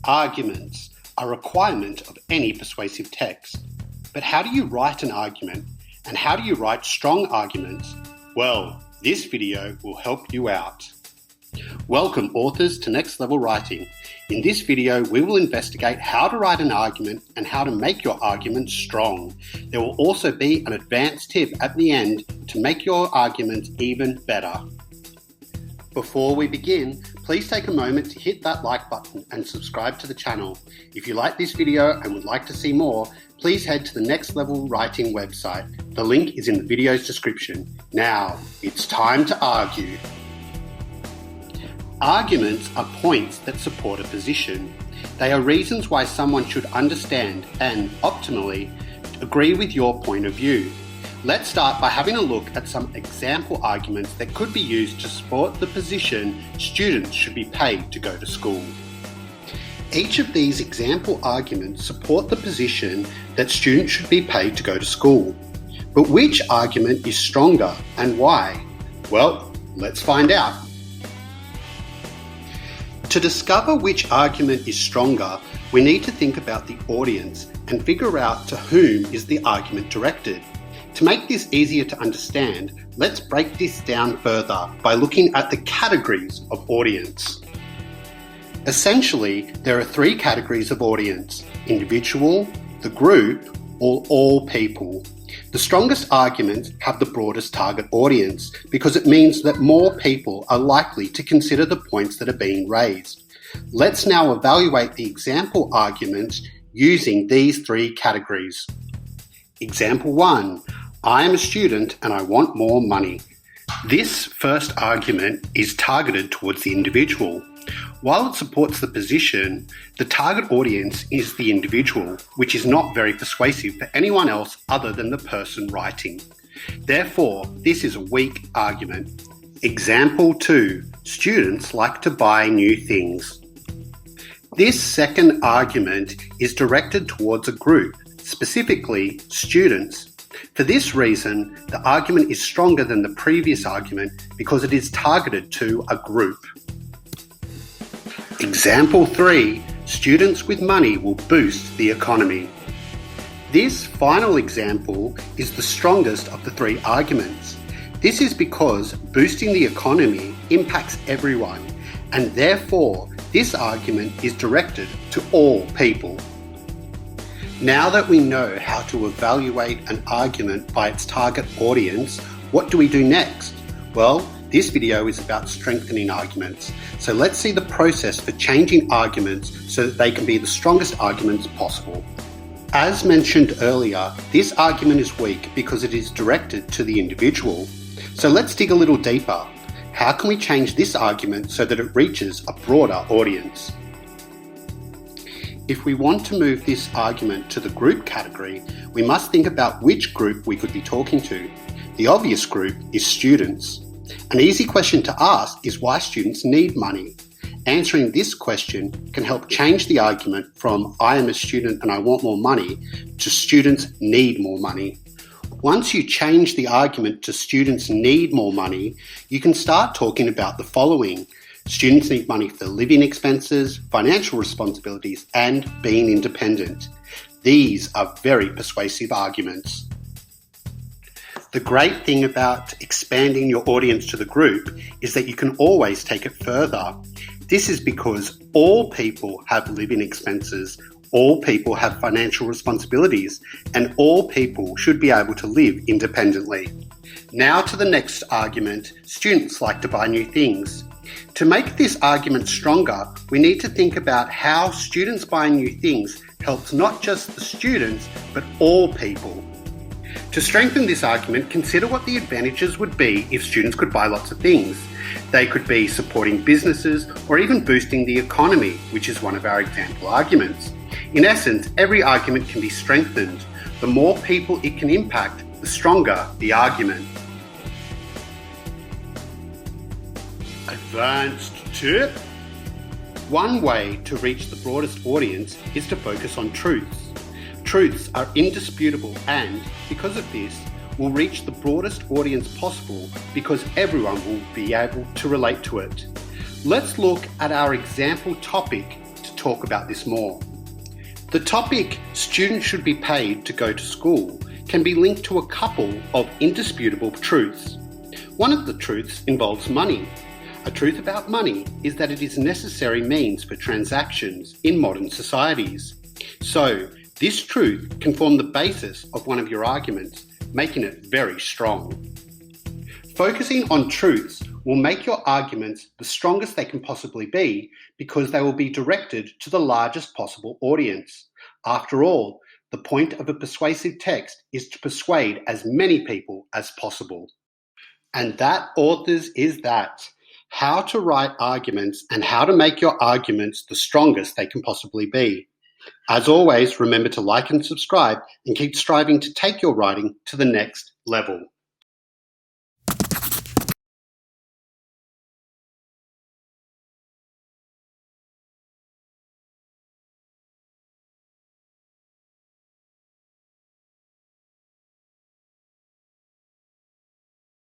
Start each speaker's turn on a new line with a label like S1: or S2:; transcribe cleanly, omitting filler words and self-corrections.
S1: Arguments are a requirement of any persuasive text. But how do you write an argument, and how do you write strong arguments? Well, this video will help you out. Welcome authors to Next Level Writing. In this video, we will investigate how to write an argument and how to make your argument strong. There will also be an advanced tip at the end to make your argument even better. Before we begin, please take a moment to hit that like button and subscribe to the channel. If you like this video and would like to see more, please head to the Next Level Writing website. The link is in the video's description. Now, it's time to argue. Arguments are points that support a position. They are reasons why someone should understand and, optimally, agree with your point of view. Let's start by having a look at some example arguments that could be used to support the position students should be paid to go to school. Each of these example arguments support the position that students should be paid to go to school. But which argument is stronger and why? Well, let's find out. To discover which argument is stronger, we need to think about the audience and figure out to whom is the argument directed. To make this easier to understand, let's break this down further by looking at the categories of audience. Essentially, there are three categories of audience: individual, the group, or all people. The strongest arguments have the broadest target audience because it means that more people are likely to consider the points that are being raised. Let's now evaluate the example arguments using these three categories. Example 1. I am a student and I want more money. This first argument is targeted towards the individual. While it supports the position, the target audience is the individual, which is not very persuasive for anyone else other than the person writing. Therefore, this is a weak argument. Example 2. Students like to buy new things. This second argument is directed towards a group, specifically students. For this reason, the argument is stronger than the previous argument because it is targeted to a group. Example 3. Students with money will boost the economy. This final example is the strongest of the three arguments. This is because boosting the economy impacts everyone, and therefore this argument is directed to all people. Now that we know how to evaluate an argument by its target audience, what do we do next? Well, this video is about strengthening arguments. So let's see the process for changing arguments so that they can be the strongest arguments possible. As mentioned earlier, this argument is weak because it is directed to the individual. So let's dig a little deeper. How can we change this argument so that it reaches a broader audience? If we want to move this argument to the group category, we must think about which group we could be talking to. The obvious group is students. An easy question to ask is why students need money. Answering this question can help change the argument from I am a student and I want more money to students need more money. Once you change the argument to students need more money, you can start talking about the following. Students need money for living expenses, financial responsibilities, and being independent. These are very persuasive arguments. The great thing about expanding your audience to the group is that you can always take it further. This is because all people have living expenses, all people have financial responsibilities, and all people should be able to live independently. Now to the next argument, students like to buy new things. To make this argument stronger, we need to think about how students buying new things helps not just the students, but all people. To strengthen this argument, consider what the advantages would be if students could buy lots of things. They could be supporting businesses or even boosting the economy, which is one of our example arguments. In essence, every argument can be strengthened. The more people it can impact, the stronger the argument. Advanced tip. One way to reach the broadest audience is to focus on truths. Truths are indisputable and, because of this, will reach the broadest audience possible because everyone will be able to relate to it. Let's look at our example topic to talk about this more. The topic, students should be paid to go to school, can be linked to a couple of indisputable truths. One of the truths involves money. A truth about money is that it is a necessary means for transactions in modern societies. So, this truth can form the basis of one of your arguments, making it very strong. Focusing on truths will make your arguments the strongest they can possibly be because they will be directed to the largest possible audience. After all, the point of a persuasive text is to persuade as many people as possible. And that, authors, is that. How to write arguments and how to make your arguments the strongest they can possibly be. As always, remember to like and subscribe and keep striving to take your writing to the next level.